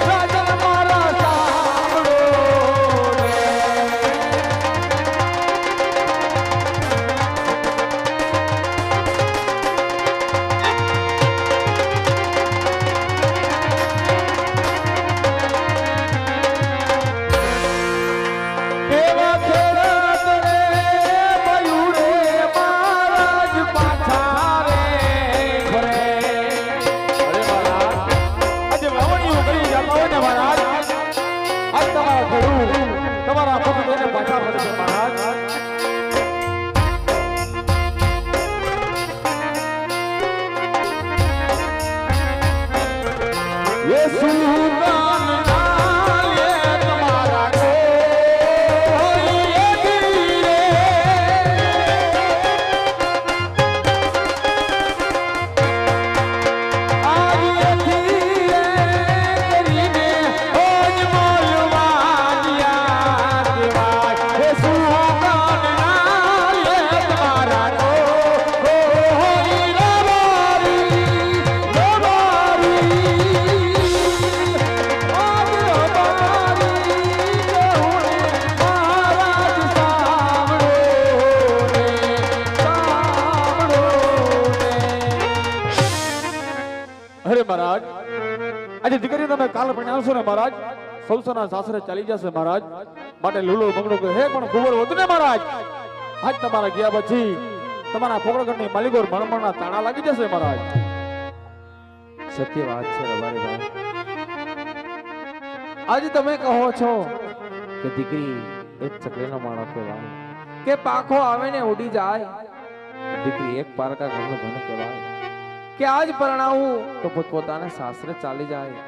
રાજા મારા સાંભળો રે એવા ખેડૂત રે મયુરે મહારાજ પાછા રે ઘરે અરે મહારાજ આજે વાવણીઓ કરી જતા હોય ને મહારાજ આજ તમારા ખેડૂત તમારા પુત્ર લઈને પાછા ફરે છે મહારાજ ये सुल्तान नाले तुम्हारा कोई धीरे आज ये धीरे करीने होज मालूमानिया के बाद ये सुल्तान नाले तुम्हारा कोई रबारी रबारी અરે મહારાજ આજે દીકરી તમે કાલ ભણાવશો ને મહારાજ સૌસના સાસરે ચાલી જશે મહારાજ માટે લૂલો મંગળો કે હે પણ ખબર હોત ને મહારાજ આજ તમારા ગયા પછી તમારા પોકળગઢની માલિકો મણમણના તાણા લાગી જશે મહારાજ સત્ય વાત છે રબારી ભાઈ આજે તમે કહો છો કે દીકરી એક ચકલીનો માળો કહેવાય કે પાખો આવે ને ઉડી જાય દીકરી એક પારકા ઘરનું ધન કહેવાય કે આજ પરણાવું તો પોતપોતાના સાસરે ચાલી જાય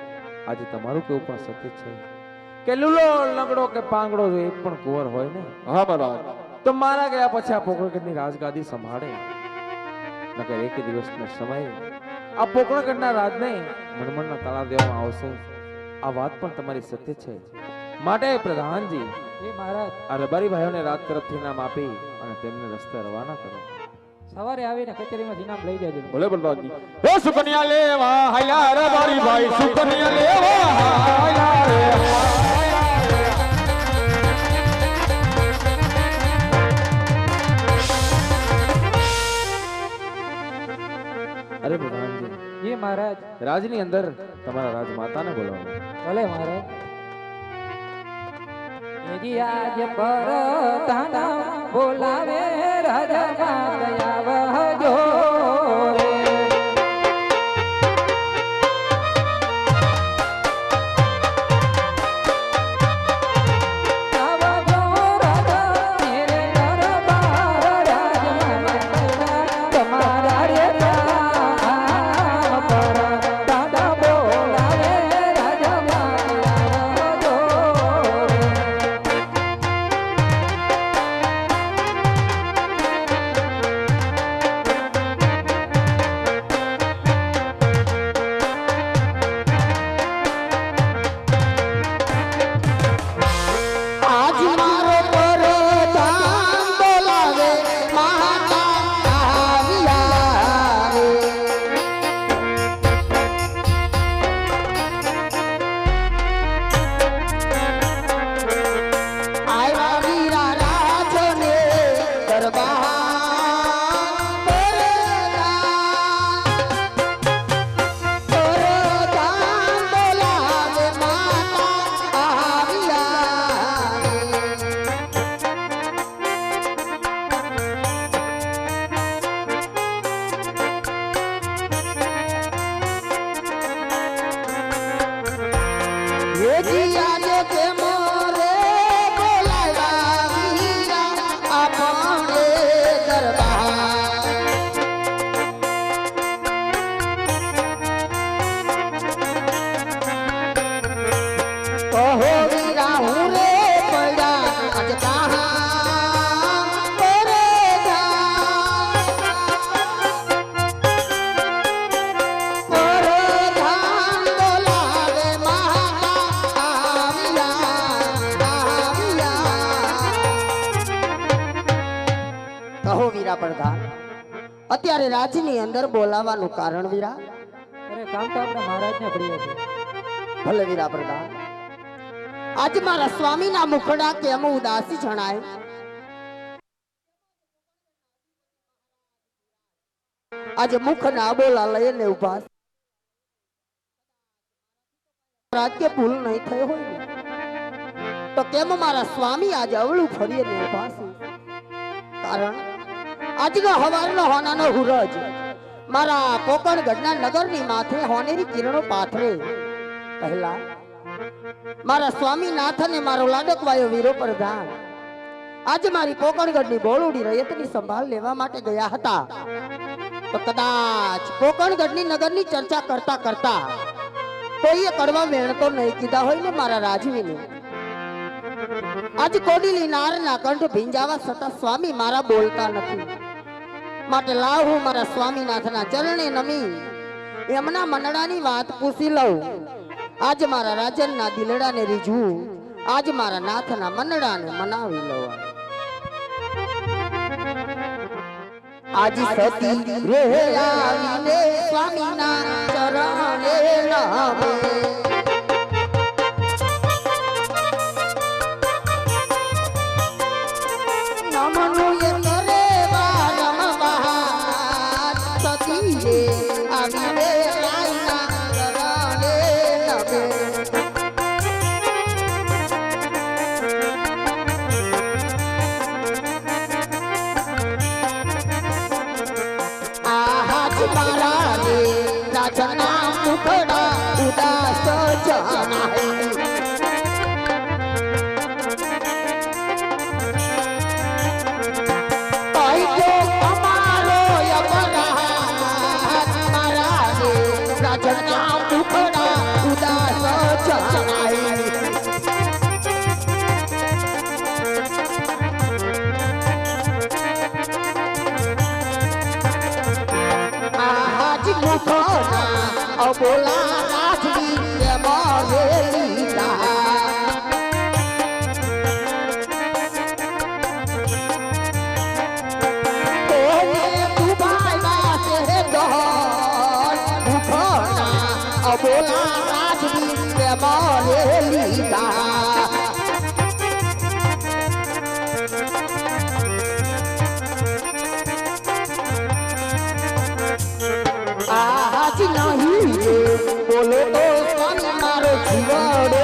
આજે તમારું કેવું પણ સત્ય છે કે લૂલો લંગડો કે પાંગડો જો એક પણ કુંવર હોય ને હા મહારાજ તો મારા ગયા પછી આ પોકળગઢની રાજગાદી સંભાળે નકર એક દિવસના સમયે આ પોકળગઢના રાજને મણમણના તાળા દેવામાં આવશે આ વાત પણ તમારી સત્ય છે માટે પ્રધાનજી એ મહારાજ આ રબારી ભાઈઓને રાત તરફથી નામ આપી અને તેમને રસ્તે રવાના કરો સવારે આવીને કચેરીમાં ઇનામ લઈ જજો ભલે બલરાજજી હે સુકન્યા લેવા હાયલા રબારી ભાઈ સુકન્યા લેવા હાયલા રે અરે પ્રધાનજી એ મહારાજ રાજની અંદર તમારા રાજમાતાને બોલાવો ભલે મહારાજ એજી આજ પર તાના બોલાવે રાજા ગયા વહજો રે આવજો રાજા મેરે દરબાર રાજમાતા તમારા રે અત્યારે રાજની અંદર બોલાવાનું કારણ વીરા? અરે કામ તો આપણે મહારાજને પ્રિય છે. ભલે વીરા પ્રધાન, આજ મારા સ્વામીના મુખડા કેમ ઉદાસી જણાય? આજે મુખ ના બોલા લઈને ઉભા છે. રાજ કે ભૂલ નહીં થઈ હોય ને તો કેમ મારા સ્વામી આજે અવળું ફરીને ઉભા છે? કારણ આજનો હવારનો હોનાનો હુરજ મારા પોકણગઢના નગરની માથે હોનેરી કિરણો પાથરે પહેલા મારા સ્વામીનાથ અને મારો લાડકવાયો વીરો પ્રધાન આજે મારી પોકણગઢની બોળુડી રયતની સંભાળ લેવા માટે ગયા હતા. તો કદાચ પોકણગઢની નગરની ચર્ચા કરતા કરતા કોઈએ કડવા વેણ તો નહીં કીધા હોય ને મારા રાજવીને. આજ કોડીલી નારના કંઠ ભીંજાવા છતાં સ્વામી મારા બોલતા નથી. માટે લાવ હું મારા સ્વામીનાથના ચરણે નમી એમના મનડાની વાત પૂછી લઉં. આજ મારા રાજનના દિલડાને રીઝવું, આજ મારા નાથના મનડાને મનાવી લઉં. આજ સતી રે આવીને સ્વામીના ચરણે નમે. નમનું એ કરે વારમ બહાર સતી રે આવીને સ્વામીના ચરણે નમે. મારા રે રાજના મુખડા ઉદાસ જણાય. કહીજો અમારો અપરાધ, મારા રે રાજના મુખડા ઉદાસ જણાય. મુખના અબોલા રાજવી મારે લીલા. તોને દુબાઈ વાસે દોર મુખના અબોલા રાજવી મારે લીલા. આજ નહીં બોલો તો સ્વામી મારો જીવડો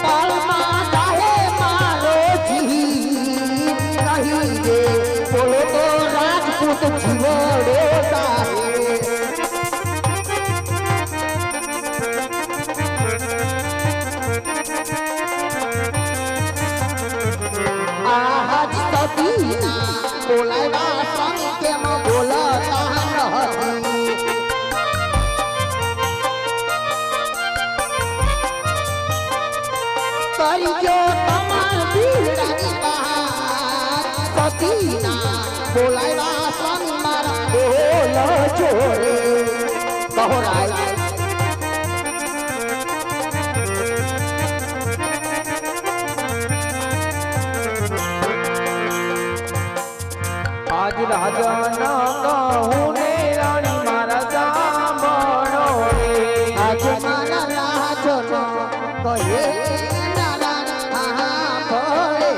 પાળમાં જાહે મારો જીવ નહીં રે. બોલો તો રાજપૂત જીવડો આજ સતીના બોલાવ્યા સ્વામી કેમ બોલતા નથી? કરજો તમાર ભીડની બહાર સતીના બોલાવ્યા સ્વામી મારા બોલ જોડે. કહો રાય આજ રાજાના કહું ને રાણી મારા સાંભળો રે. આજ મારા રાજનો કહે નારા ભળે.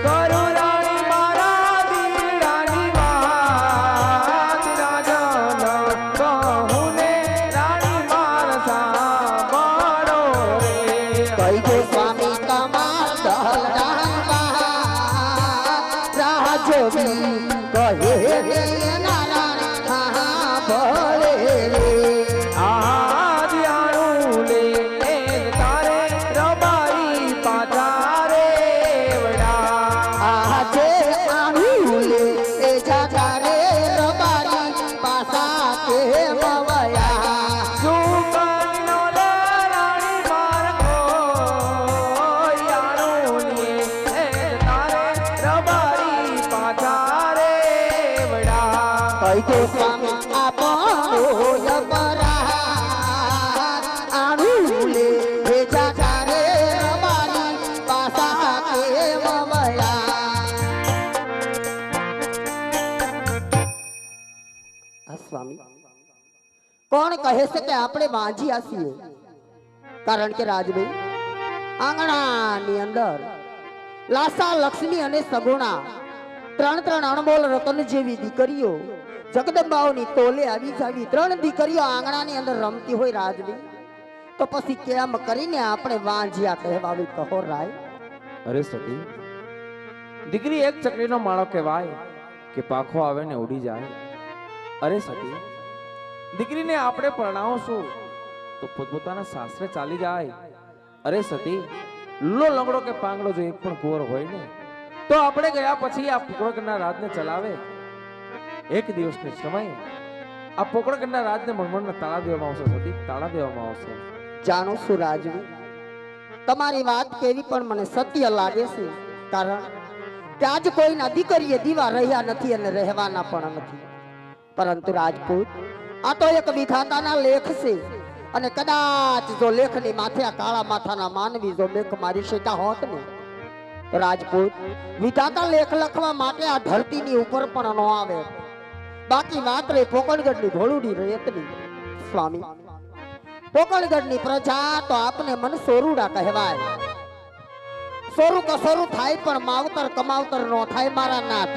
કરો રાણી મારા દીડાની વાત, રાજાના કહું ને રાણી મારા સાંભળો રે. કહીજો સ્વામી તમાર દહલદાન રાજવી કહે નારા ભળે. આજ આણું લે તારે રબારી પાછા રે વડા. આજે આણું લે એ જાતા રે રબારી પાસા કે મવયા. સુકન્યો લે રાણી મારકો આણું લે તારે રબારી પાછા રે વડા. કહીજો સ્વામી આપણો અપરાધ આણું લે એ જાતા રે રબારી કોણ કહે છે કે આપણે વાંજ્યા છીએ? કારણ કે રાજભાઈ, આંગણાની અંદર લાસા, લક્ષ્મી અને સગુણા ત્રણ અણમોલ રતન જેવી દીકરીઓ જગદંબાઓની તોલે આવી જાવી, 3 દીકરીઓ આંગણાની અંદર રમતી હોય રાજભાઈ, તો પછી કેમ કરીને આપણે વાંજ્યા કહેવાવી કહો રાય? અરે સતી, દીકરી એક ચકલીનો માળો કહેવાય કે પાખો આવે ને ઉડી જાય. અરે સતી, દીકરીને આપણે પરણાવશું તો પોતપોતાના સાસરે ચાલી જાય. અરે સતી, લુલો લંગડો કે પાંગડો જો એક પણ કુંવર હોય ને તો આપણે ગયા પછી આ પોકળગઢના રાજને ચલાવે. એક દિવસનો સમય આ પોકળગઢના રાજને મણમણના તાળા દેવામાં આવશે સતી, તાળા દેવામાં આવશે. જાણું છું રાજવી, તમારી વાત કેવી પણ મને સત્ય લાગે છે. કારણ કે આજ કોઈના દીકરીએ દીવા રહ્યા નથી અને રહેવાના પણ નથી. પરંતુ રાજપૂત, આ તો એક વિધાતાના લેખ છે, અને કદાચ જો લેખની માથે આ કાળા માથાના માનવી જો મેઘ મારી શકા હોત ને તો રાજપૂત, વિધાતા લેખ લખવા માટે આ ધરતીની ઉપર પણ ન આવે. બાકી વાત રહી પોકળગઢની ધોળુડી રેતની. સ્વામી, પોકળગઢની પ્રજા તો આપને મન સોરુડા કહેવાય. સોરું કસોરું થાય પણ માવતર કમાવતર નો થાય મારા નાથ.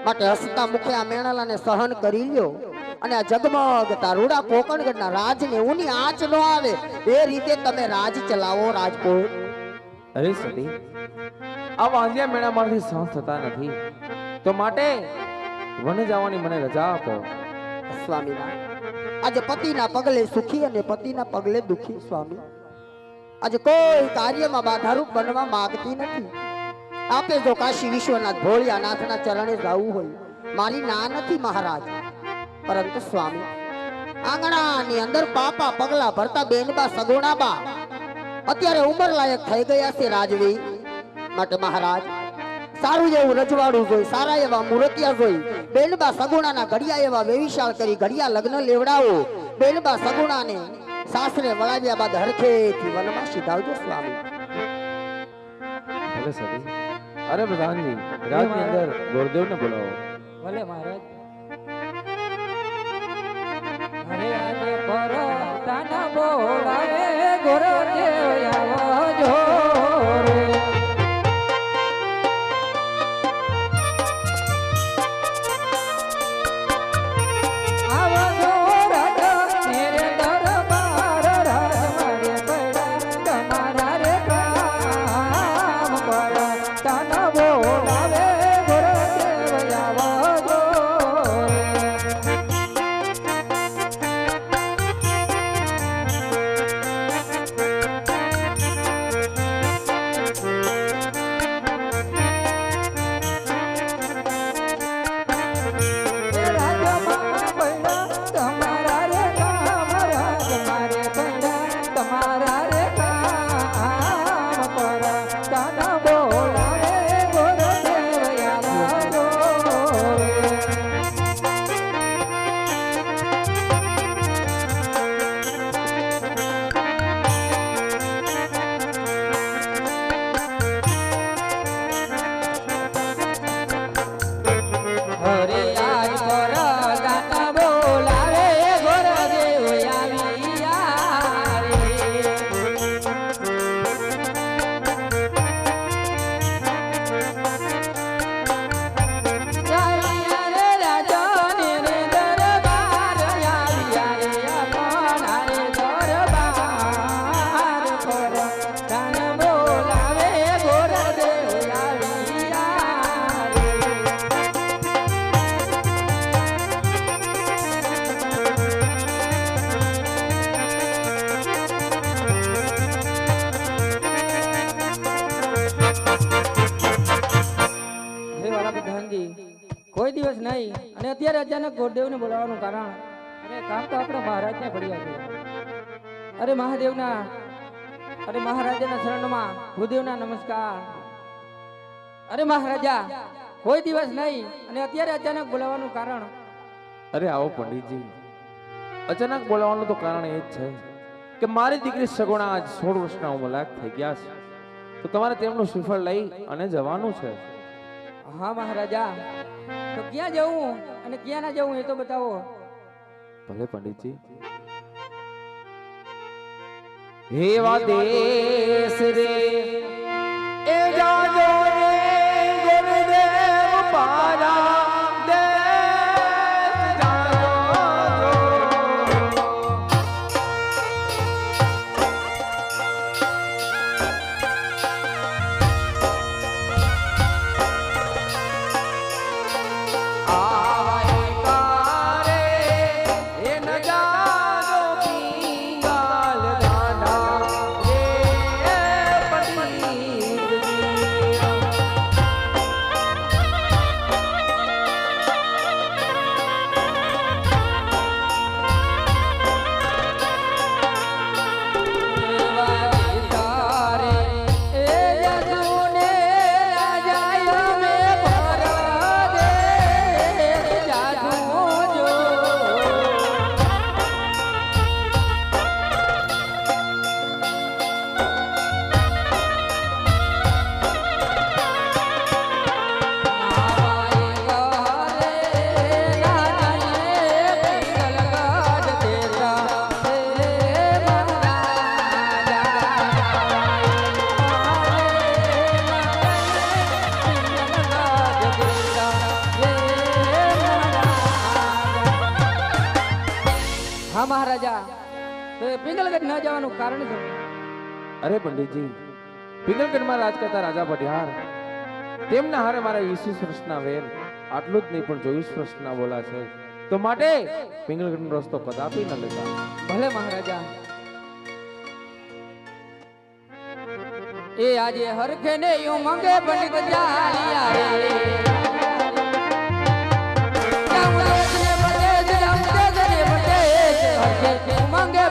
માટે હસતા મુખે આ મેણલાને સહન કરી લ્યો, અને આ જગમગતા રૂડા પોકળગઢના રાજને ઊની આંચ ન આવે એ રીતે તમે રાજ ચલાવો રાજપૂત. અરે સતી, આ વાંજિયા મેળામાંથી સહન થતા નથી, તો માટે વને જવાની મને રજા આપો. સ્વામીના આજે પતિના પગલે સુખી અને પતિના પગલે દુખી. સ્વામી, આજે કોઈ કાર્યમાં બાધારૂપ બનવા માંગતી નથી. આપે જો કાશી વિશ્વનાથ ભોળિયાનાથના ચરણે જવું હોય, મારી ના નથી મહારાજ. પરંતુ સ્વામી, આંગણાની અંદર પાપા પગલા ભરતા બેનબા સગુણાબા અત્યારે ઉંમર લાયક થઈ ગયા છે રાજવી. માટે મહારાજ, સારું એવું રજવાડું જોઈ, સારા એવા મૂર્તિયા જોઈ, બેનબા સગુણાના ઘડિયા એવા વેવિશાળ કરી ઘડિયા લગ્ન લેવડાવો. બેનબા સગુણાને સાસરે વળાવ્યા બાદ હરખેથી વનમાં સીધાવજો સ્વામી. ભલે સતી. અરે પ્રધાનજી, રાજની અંદર ગોરદેવને બોલાવો. ભલે મહારાજ. અરે આજે પરતાના બોલાવે ગોરદેવ આવજો રે. આવજો રાજા મેરે દરબાર, રાજ મારે પડ્યા તમારા રે કામ પરતાના બોલાવે ગોરદેવ આવજો રે. કોઈ દિવસ નહીં, અને અત્યારે અચાનક ગોરદેવને બોલાવવાનું કારણ, અરે કામ તો આપણા મહારાજને પડ્યા છે. અરે મહાદેવના, અરે મહારાજાના શરણમાં ભૂદેવના નમસ્કાર. અરે મહારાજા, કોઈ દિવસ નહીં, અને અત્યારે અચાનક બોલાવવાનું કારણ. અરે આવો પંડિતજી, અચાનક બોલાવવાનું તો કારણ એ જ છે કે મારી દીકરી સગુણા આજ 16 વર્ષના ઉંમરલાયક થઈ ગયા છે, તો તમારે તેમનું શ્રીફળ લઈ અને જવાનું છે. હા મહારાજા, તો ક્યાં જવું અને ક્યાં ના જવું એ તો બતાવો. ભલે પંડિતજી. હેવા દેશ રે એ જાજો રે ગુરુદેવ પારા દેશ જાજો. આવાય કારે એ ન જાજો પિંગાલ ગાડા રે પંડિતજી. હા મહારાજા, તો એ પિંગલગઢ ન જવાનું કારણ શું? અરે પંડિતજી, પિંગલગઢમાં રાજ કરતા રાજા પઢિયાર તેમના હારે મારા 20 વર્ષના વેર આટલું જ નહીં પણ 24 વર્ષના બોલા છે, તો માટે પિંગલગઢનો રસ્તો કદાપી ન લેતા. ભલે મહારાજા. એ આજે હરખે ને યું મંગે પંડિત જાલિયા રે મંગે